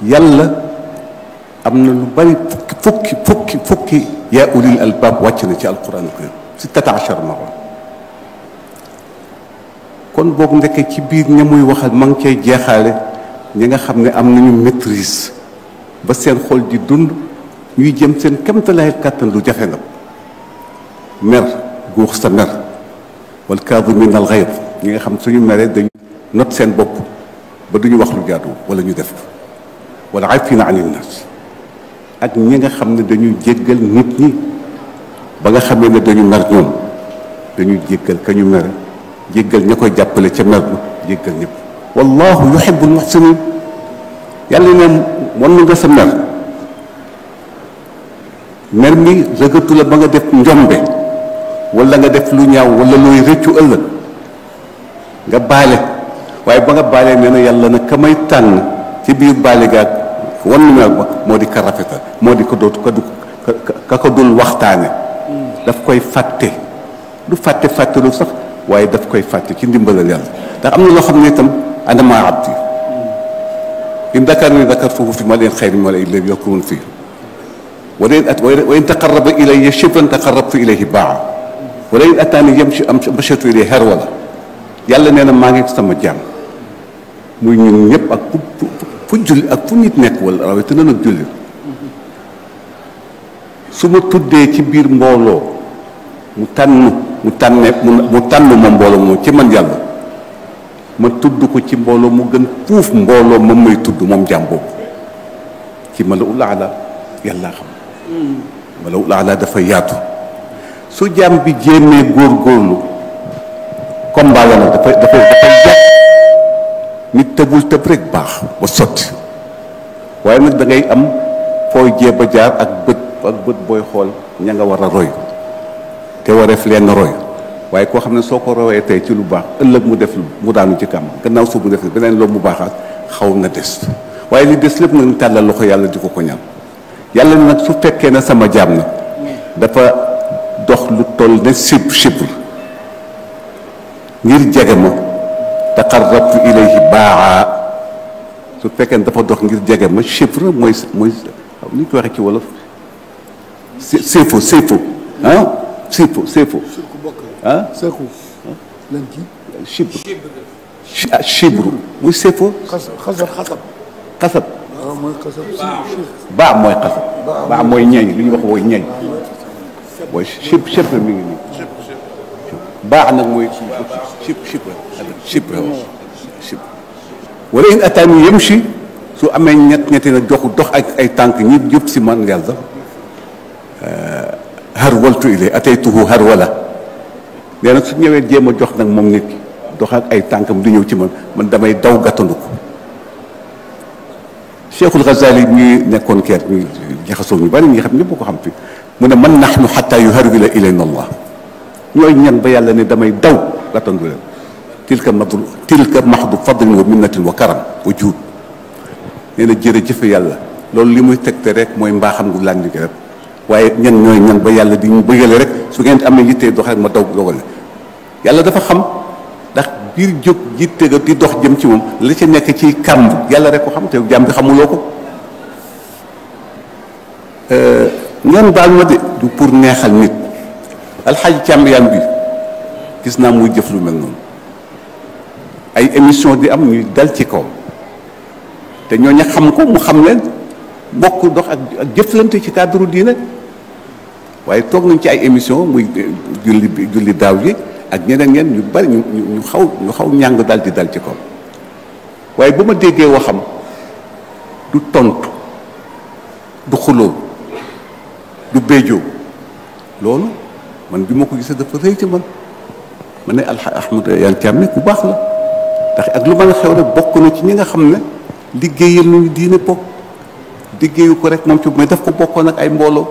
yàlla am na lu bari fukki yaa ulil albaab wàcc na ci alquran karim 16 mara. kon boog ndeke ci biir ña muy waxal ma ngi cay jeexaale ñi nga xam ne am nañu maîtrise ba seen xol di dund ñuy jëm seen kemtalaay kàttan lu jafe nag mer guux sa mer wal kaadimiina al ghayz ñi nga xam suñu meree dañu not seen bopp ba duñu wax lu jaadu wala ñu def wala aafiina ani nnaas ak ñi nga xam ne dañuy jéggal nit ñi ba nga xamee ne dañu mer ñoom dañuy jéggal ka ñu mere jéggal ña koy jàppale ca mer ba jéggal ñëpp wallahu yuhibbul muhsinin yàlla ne mën nga sa mer mer mi rëgatu la ba nga def njombe wala nga def lu ñaaw wala looy rëccu ëllëg nga baale waaye ba nga baalee nee na yàlla nag ka may tànn ci biir baale gaag wan mer ba moo di ka rafetal moo di ko dootu ka ko dul waxtaane daf koy fàtte du fàtte lu sax waaye daf koy fàtte ci ndimbalal yàlla ndax am na loo xam ne itam ana maa abdi in dakarani dakartuhu fi mala'in xayrin min mala'i llaahi yakunu fii wa in taqarraba ilayya shibran taqarrabtu ilayhi baa'a wa la in ataani yamshi mashaytu ilayhi harwala yàlla nee na maa ngi sama jaam muy ñun ñëpp ak fu julli ak fu nit nekk wala rawatina nag julli su ma tuddee ci biir mbooloo mu tànn ma mbooloo moom ci man yàlla ma tudd ko ci mbooloo mu gën fuuf mbooloo moom may tudd moom jaam boobu ci malaul aala yàlla xam malaul aala dafa yaatu su jaam bi jéemee góorgóorlu combat la nag dafay jàpp nit tëbul tëb rek baax ba sotti waaye nag da ngay am fooy jéem a jaar ak bët booy xool ña nga war a roy te wareef leen roy waaye koo xam ne soo ko royee tey ci lu baax ëllëg mu def mu daanu ci kàmm gannaaw suuf mu def beneen loolu mu baaxaat xaw na des waaye li des lépp nag tàllal loxo yàlla di ko ñaan yàlla nag su fekkee ne sama jaam na dafa dox lu toll ne chibre ngir jege ma taqarrabtu ilayhi baa su fekkee ne dafa dox ngir jege ma chibre mooy ni ñu ko waxee ci wolof seefo ah seefo ah chibru muy seefo xasab baa mooy xasab baa mooy ñeeñ li ñuy wax mooy ñeeñ mooy chibre mi ngi nii baa nag mooy chibre wala in ataani yamshi su amee ñetti nag dox ak ay tànk ñi jëpp si man yàlla harwaltu ilay ataytuhu harwala nee nag su ñëwee jéem a jox nag moom nit ki dox ak ay tànkam di ñëw ci man damay daw gàttandu ko Cheikhul Ghazali ñi nekkoon keer ñu jaxasoo ñu bari ñi xam ñëpp ko xam fi mu ne man nahnu hatta yuharwila ilayna Allah ñooy ñan ba yàlla ne damay daw gàttandu leen tilka mahdu fadlin wa minnatin wa karam wa juud nee na jërëjëf yàlla loolu li muy tegte rek mooy mbaaxam gu làngi rek waaye ñan ñooy ñan ba yàlla di ñu bëggale rek su ngeen amee yittee dox rek ma daw dogale yàlla dafa xam ndax biir jóg yitte ga di dox jëm ci moom la ca nekk ci kàmb yàlla rek ko xam te jàmm bi xamuloo ko ngeen baal ma de du pour neexal nit alxaaji càmbiyaan bi gis naa muy jëf lu mel noonu ay émission di am ñuy dal ci kaw te ñooñu xam ko mu xam leen bokk dox ak jëflante ci cadre diine waaye toog nañ ci ay émission muy julli daaw yi ak ñeneen ñu bari ñu xaw ñàng dal di dal ci kaw waaye bu ma déggee waxam du tontu du xuloo du béjoo loolu man bi ma ko gisee dafa rëy ci man ma ne Ahmad Yane Thiam ne ku baax la ndax ak lu mën a xew rek bokk na ci ñi nga xam ne liggéeyal nañu diine bokk liggéeyu ko rek moom ci mais daf ko bokkoon ak ay mbooloo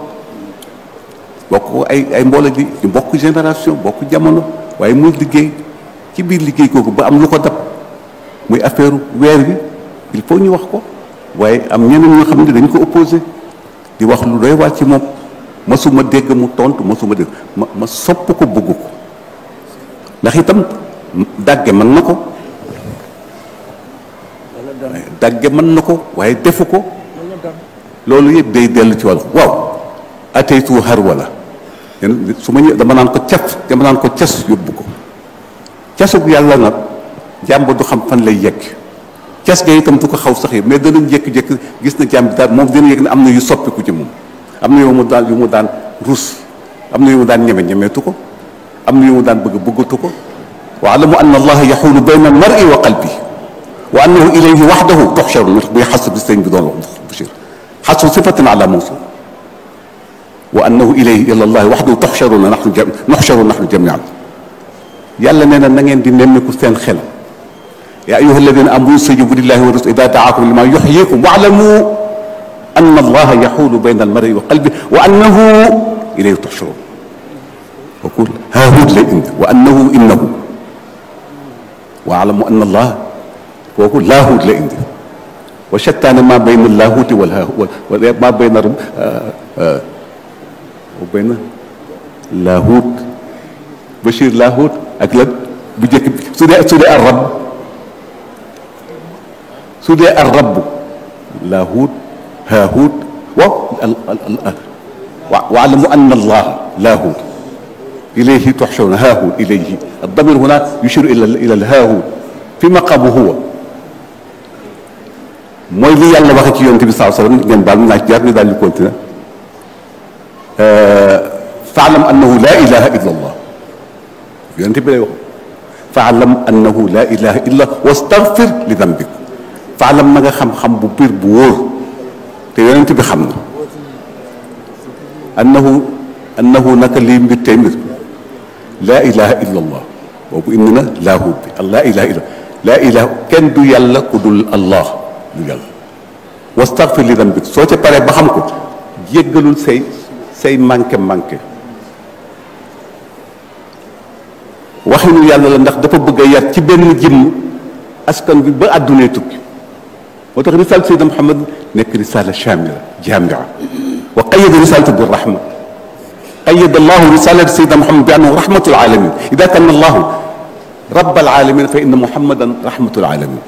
bokk ko ay mbooloo di ñu bokk génération bokk jamono waaye muy liggéey ci biir liggéey kooku ba am lu ko dab muy affaire weer bi il faut ñu wax ko waaye am ñeneen ñoo xam ne dañ ko opposé di wax lu doy waar ci moom masuma dégg mu tontu masuma dégg ma sopp ko bëgg ko ndax itam dàgge mën na ko dagge mën na ko waaye defu ko loolu yëpp day dellu ci wàllu waaw ateytu har wala su ma ñëw dama naan ko cas yóbbu ko casug yàlla nag jàmb du xam fan lay yegg cas ga itam du ko xaw sax yi mais danañ jékki-jékki gis na jàmb daal moom dina yëg ne am na yu soppiku ci moom am na yu mu daan rus am na yu mu daan ñemeetu ko am na yu mu daan bëggatu ko wa alamu anna allaha yaxulu bayna al mar'i wa qalbi wa annahu ilayhi waxdahu tuxcharu buy xas bi sëñ bi doon wax Bachir xasu sifatin ala mawsul wa annahu ilayhi ila allahi waxdahu tuxcharuna naxnu jamian yàlla nee na na ngeen di nemmiku seen xel yaa ayuha alladina amanu stajibu lillahi wa rasul ida daakum lima yuxyikum waalamu anna allaha yaxulu bayna almari wa qalbi wa annahu ilayhi tuxcharun wakul haahut lay indi wa annahu innahu waalamu anna allah kooku laahut la indi wa shattaana ma bayna laahuti wal ma bayna laahut Bachir laahut ak la bu njëkk bi su dee ar-rabb laahut haahut waalamu anna allah laahut ilayhi tuxsharuna haahut ilayhi ad-damir huna yushiru ila al-haahut fi maqamu huwa mooy li yàlla waxe ci yonent bi sallallahu alayhi wa sallam ngeen baal mu naa ci jaar ñu daal di continuer faalam annahu laa ilaha illa allah yonent bi lay wax faalam annahu laa ilaha illa wastaghfir li dambik faalam na nga xam-xam bu biir bu wóor te yonent bi xam na annahu naka lii mbir tey mbir laa ilaha illa allah boobu indi na laahut bi laa ilaha illa laa ilaha kenn du yàlla ku dul allah du yàlla wastaghfir li dambik soo ca paree ba xam ko jéggalul say manqué waxinu yàlla la ndax dafa bëgg a yar ci benn jëmm askan bi ba àddunee tukki moo tax risale Seydina Muhammad nekk risala shamila jamia wa qayada risalatu bi rahma qayada allahu risalata Seydina Muhammad bi annahu rahmatul alamin ida kana allahu rabbal alamin fa inna muhammadan rahmatul alamin